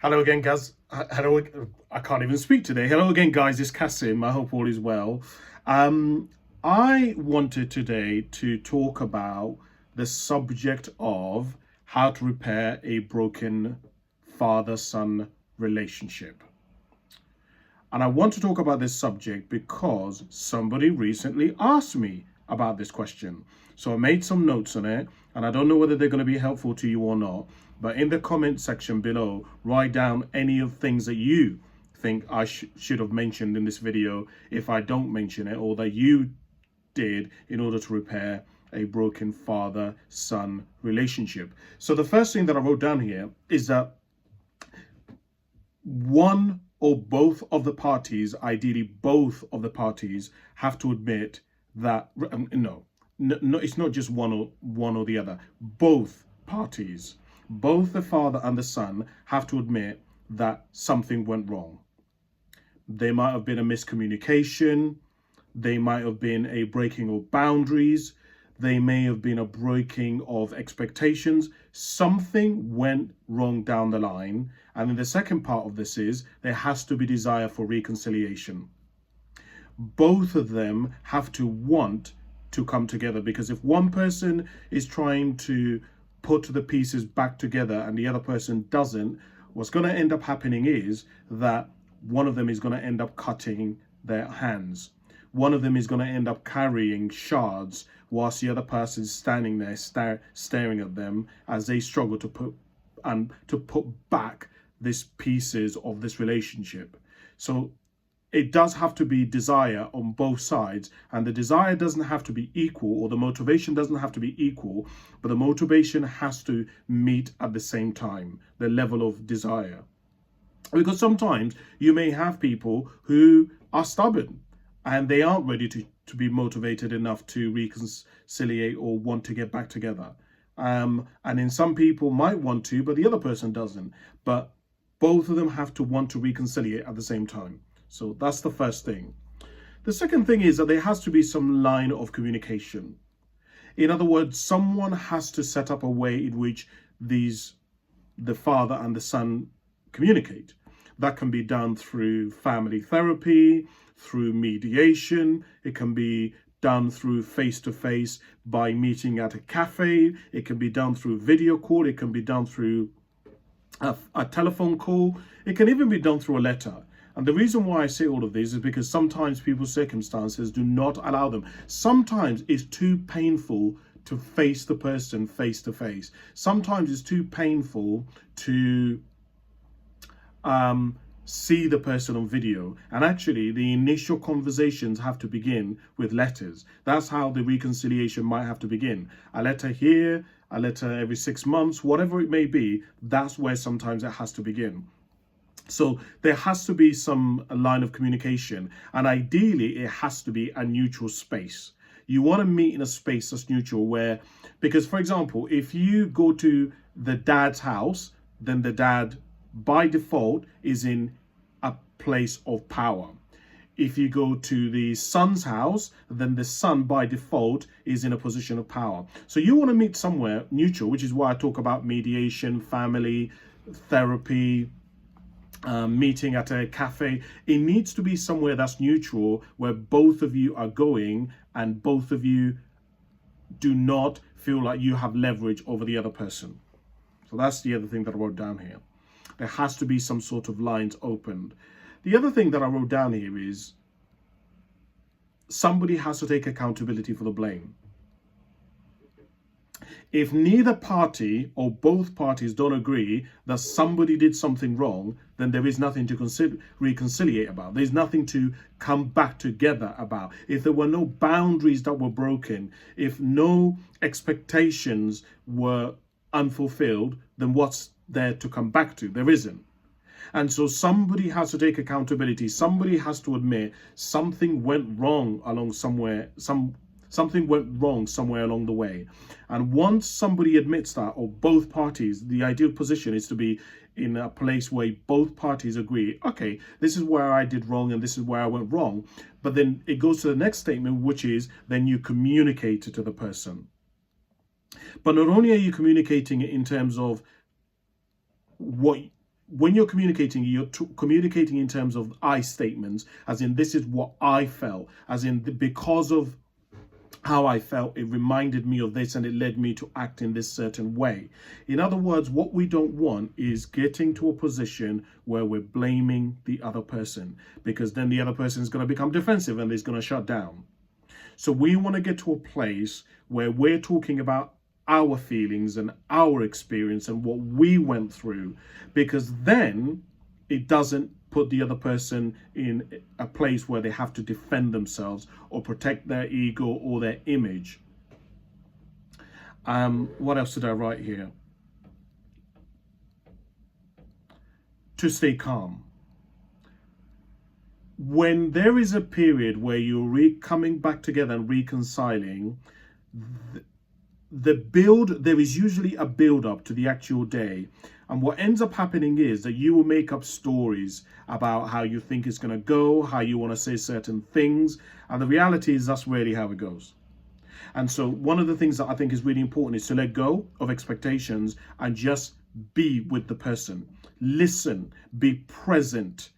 Hello again, guys. Hello, I can't even speak today. Hello again, guys. It's Kasim. I hope all is well. Um, I wanted today to talk about the subject of how to repair a broken father-son relationship. And I want to talk about this subject because somebody recently asked me about this question. So I made some notes on it, and I don't know whether they're going to be helpful to you or not. But in the comment section below, write down any of the things that you think I should have mentioned in this video if I don't mention it, or that you did in order to repair a broken father-son relationship. So the first thing that I wrote down here is that one or both of the parties, ideally both of the parties, have to admit that no, it's not just one or the other. Both parties, both the father and the son, have to admit that something went wrong. There might have been a miscommunication. They might have been a breaking of boundaries. They may have been a breaking of expectations. Something went wrong down the line. And then the second part of this is there has to be desire for reconciliation. Both of them have to want to come together, because if one person is trying to put the pieces back together and the other person doesn't, what's going to end up happening is that one of them is going to end up cutting their hands. One of them is going to end up carrying shards whilst the other person is standing there staring at them as they struggle to put back these pieces of this relationship. So it does have to be desire on both sides, and the desire doesn't have to be equal, or the motivation doesn't have to be equal, but the motivation has to meet at the same time, the level of desire. Because sometimes you may have people who are stubborn and they aren't ready to be motivated enough to reconciliate or want to get back together. And then some people might want to, but the other person doesn't. But both of them have to want to reconciliate at the same time. So that's the first thing. The second thing is that there has to be some line of communication. In other words, someone has to set up a way in which the father and the son communicate. That can be done through family therapy, through mediation. It can be done through face-to-face by meeting at a cafe. It can be done through video call. It can be done through a telephone call. It can even be done through a letter. And the reason why I say all of this is because sometimes people's circumstances do not allow them. Sometimes it's too painful to face the person face to face. Sometimes it's too painful to see the person on video. And actually, the initial conversations have to begin with letters. That's how the reconciliation might have to begin. A letter here, a letter every 6 months, whatever it may be, that's where sometimes it has to begin. So there has to be some line of communication, and ideally it has to be a neutral space. You want to meet in a space that's neutral, where, because for example, if you go to the dad's house, then the dad by default is in a place of power. If you go to the son's house, then the son by default is in a position of power. So you want to meet somewhere neutral, which is why I talk about mediation, family, therapy, meeting at a cafe. It needs to be somewhere that's neutral, where both of you are going and both of you do not feel like you have leverage over the other person. So that's the other thing that I wrote down here. There has to be some sort of lines opened. The other thing that I wrote down here is somebody has to take accountability for the blame. If neither party or both parties don't agree that somebody did something wrong, then there is nothing to reconciliate about. There's nothing to come back together about. If there were no boundaries that were broken, if no expectations were unfulfilled, then what's there to come back to? There isn't. And so somebody has to take accountability. Somebody has to admit something went wrong something went wrong somewhere along the way. And once somebody admits that, or both parties, the ideal position is to be in a place where both parties agree, okay, this is where I did wrong and this is where I went wrong. But then it goes to the next statement, which is then you communicate it to the person. But not only are you communicating it in terms of what when you're communicating, you're communicating in terms of I statements, as in this is what I felt, as in because of how I felt, it reminded me of this and it led me to act in this certain way. In other words, what we don't want is getting to a position where we're blaming the other person, because then the other person is going to become defensive and is going to shut down. So we want to get to a place where we're talking about our feelings and our experience and what we went through, because then it doesn't put the other person in a place where they have to defend themselves or protect their ego or their image. What else did I write here? To stay calm. When there is a period where you're coming back together and reconciling, there is usually a build up to the actual day. And what ends up happening is that you will make up stories about how you think it's going to go, how you want to say certain things. And the reality is that's really how it goes. And so one of the things that I think is really important is to let go of expectations and just be with the person. Listen, be present.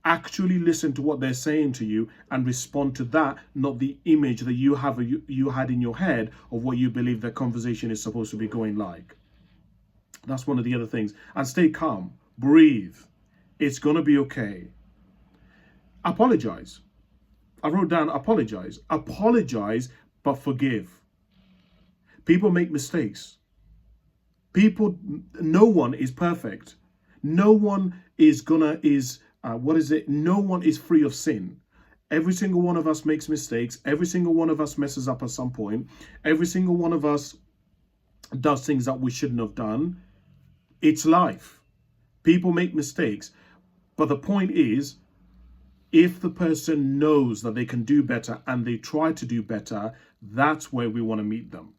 Actually listen to what they're saying to you and respond to that, not the image that you had in your head of what you believe the conversation is supposed to be going like. That's one of the other things. And stay calm. Breathe. It's going to be okay. Apologize. I wrote down apologize. Apologize, but forgive. People make mistakes. No one is perfect. No one no one is free of sin. Every single one of us makes mistakes. Every single one of us messes up at some point. Every single one of us does things that we shouldn't have done. It's life. People make mistakes. But the point is, if the person knows that they can do better and they try to do better, that's where we want to meet them.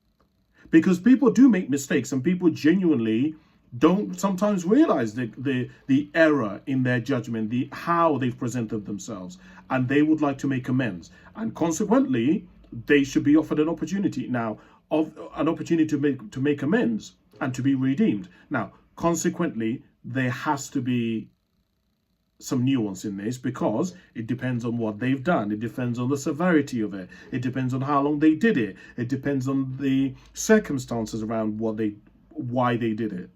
Because people do make mistakes and people genuinely don't sometimes realize the error in their judgment, how they've presented themselves, and they would like to make amends. And consequently, they should be offered an opportunity to make amends and to be redeemed. Now, consequently, there has to be some nuance in this, because it depends on what they've done. It depends on the severity of it. It depends on how long they did it. It depends on the circumstances around why they did it.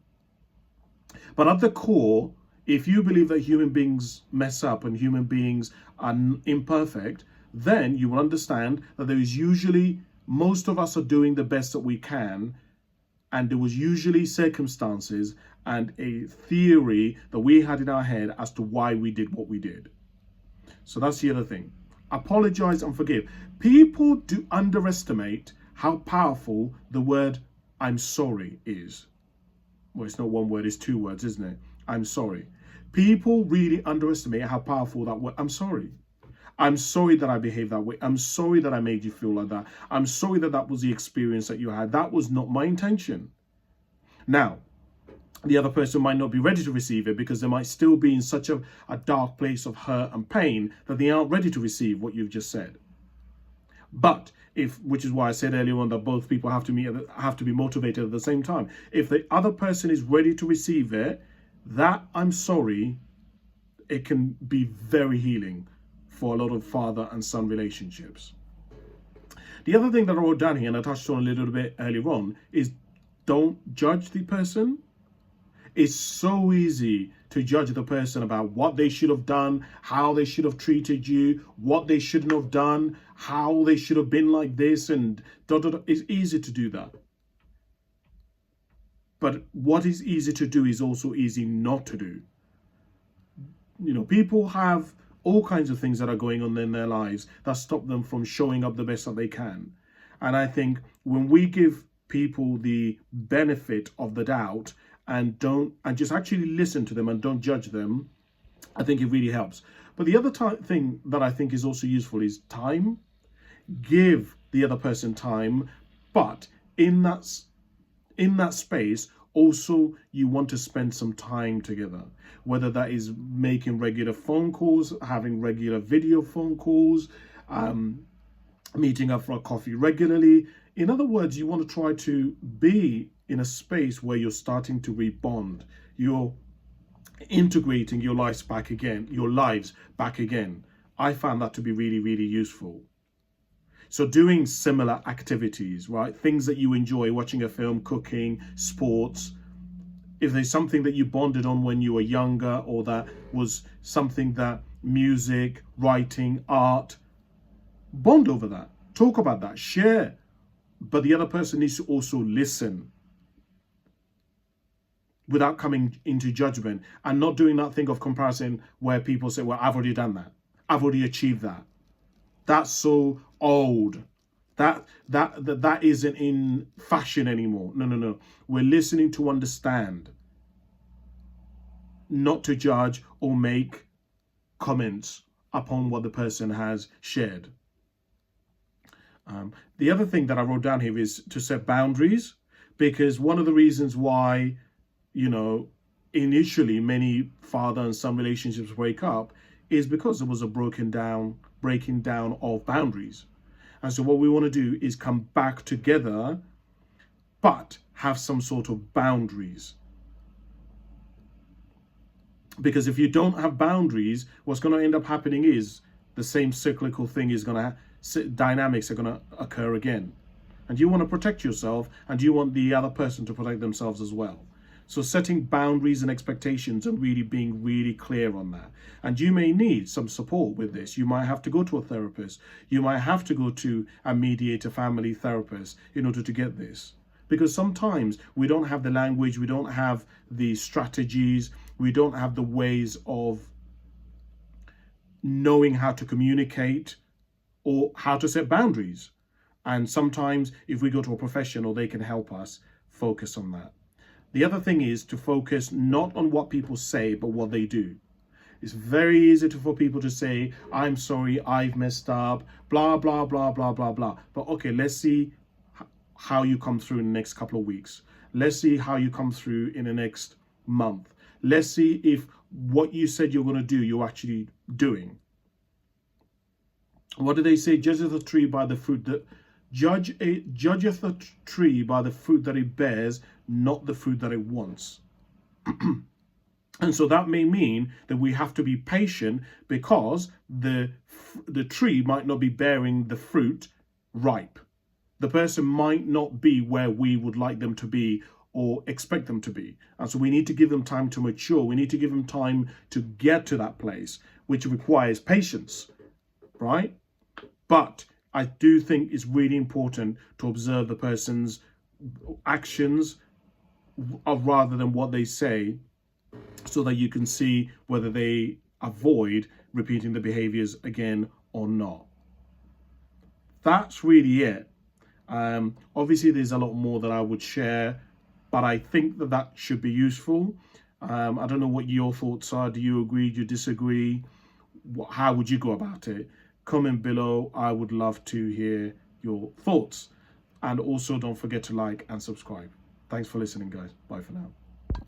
But at the core, if you believe that human beings mess up and human beings are imperfect, then you will understand that there is usually, most of us are doing the best that we can, and there was usually circumstances and a theory that we had in our head as to why we did what we did. So that's the other thing. Apologize and forgive. People do underestimate how powerful the word I'm sorry is. Well, it's not one word, it's two words, isn't it? I'm sorry. People really underestimate how powerful that word, I'm sorry. I'm sorry that I behaved that way. I'm sorry that I made you feel like that. I'm sorry that that was the experience that you had. That was not my intention. Now, the other person might not be ready to receive it because they might still be in such a dark place of hurt and pain that they aren't ready to receive what you've just said. But which is why I said earlier on that both people have to be motivated at the same time. If the other person is ready to receive it, that I'm sorry, it can be very healing for a lot of father and son relationships. The other thing that I wrote down here, and I touched on a little bit earlier on, is don't judge the person. It's so easy to judge the person about what they should have done, how they should have treated you, what they shouldn't have done, how they should have been like this, and It's easy to do that. But what is easy to do is also easy not to do. You know, people have all kinds of things that are going on in their lives that stop them from showing up the best that they can. And I think when we give people the benefit of the doubt and just actually listen to them and don't judge them, I think it really helps. But the other thing that I think is also useful is time. Give the other person time, but in that space, also you want to spend some time together, whether that is making regular phone calls, having regular video phone calls, meeting up for a coffee regularly. In other words, you want to try to be in a space where you're starting to rebond. You're integrating your lives back again. I found that to be really, really useful. So doing similar activities, right? Things that you enjoy, watching a film, cooking, sports. If there's something that you bonded on when you were younger, or that was something that music, writing, art, bond over that. Talk about that, share. But the other person needs to also listen without coming into judgment, and not doing that thing of comparison where people say, well, I've already done that. I've already achieved that. That's so old. That isn't in fashion anymore. No. We're listening to understand, not to judge or make comments upon what the person has shared. The other thing that I wrote down here is to set boundaries, because one of the reasons why, initially many father and son relationships break up is because there was a breaking down of boundaries. And so what we want to do is come back together, but have some sort of boundaries. Because if you don't have boundaries, what's going to end up happening is the same cyclical thing is going to, dynamics are going to occur again. And you want to protect yourself, and you want the other person to protect themselves as well. So setting boundaries and expectations and really being really clear on that. And you may need some support with this. You might have to go to a therapist. You might have to go to a mediator, family therapist in order to get this. Because sometimes we don't have the language, we don't have the strategies, we don't have the ways of knowing how to communicate or how to set boundaries. And sometimes if we go to a professional, they can help us focus on that. The other thing is to focus not on what people say, but what they do. It's very easy for people to say, I'm sorry, I've messed up, blah, blah, blah, blah, blah, blah. But okay, let's see how you come through in the next couple of weeks. Let's see how you come through in the next month. Let's see if what you said you're going to do, you're actually doing. What do they say? Judgeth a tree by the fruit that judgeth a tree by the fruit that it bears, not the fruit that it wants. And so that may mean that we have to be patient, because the tree might not be bearing the fruit ripe. The person might not be where we would like them to be or expect them to be. And so we need to give them time to mature. We need to give them time to get to that place, which requires patience, right? But I do think it's really important to observe the person's actions rather than what they say, so that you can see whether they avoid repeating the behaviors again or not. That's really it. Obviously, there's a lot more that I would share, but I think that should be useful. I don't know what your thoughts are. Do you agree? Do you disagree? How would you go about it? Comment below. I would love to hear your thoughts. And also don't forget to like and subscribe. Thanks for listening, guys. Bye for now.